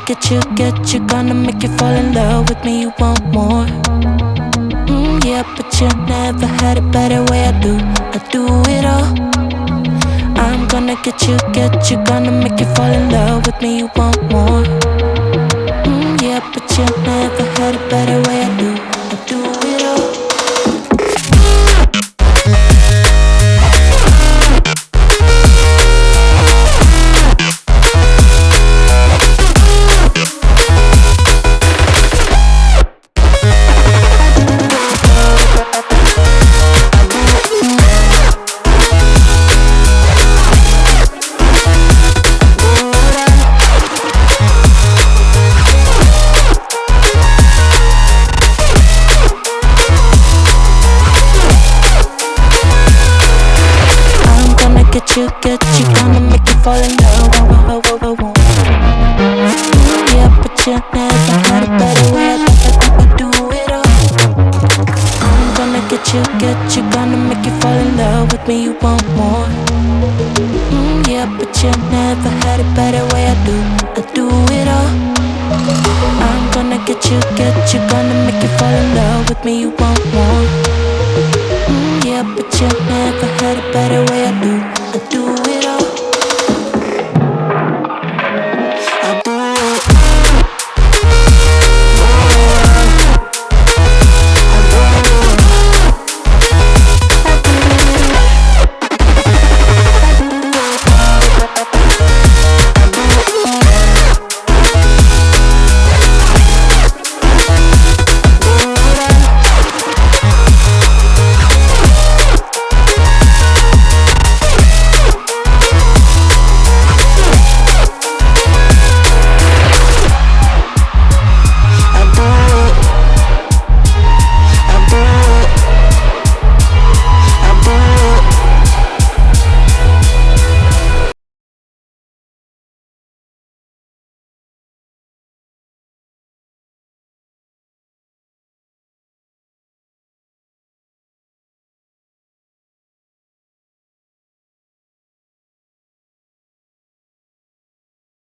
get you, gonna make you fall in love with me, you want more. Yeah, but you never had it better way I do it all. I'm gonna get you, gonna make you fall in love with me, you want more. Yeah, but you never had it better way I do it all. Get you, gonna make you fall in love. Yeah, but you never had it better way I do it all. I'm gonna get you, gonna make you fall in love with me, you want more. Yeah, but you never had it better way I do it all. I'm gonna get you, gonna make you fall in love with me, you want more. Yeah, but you never had it better way I do it all.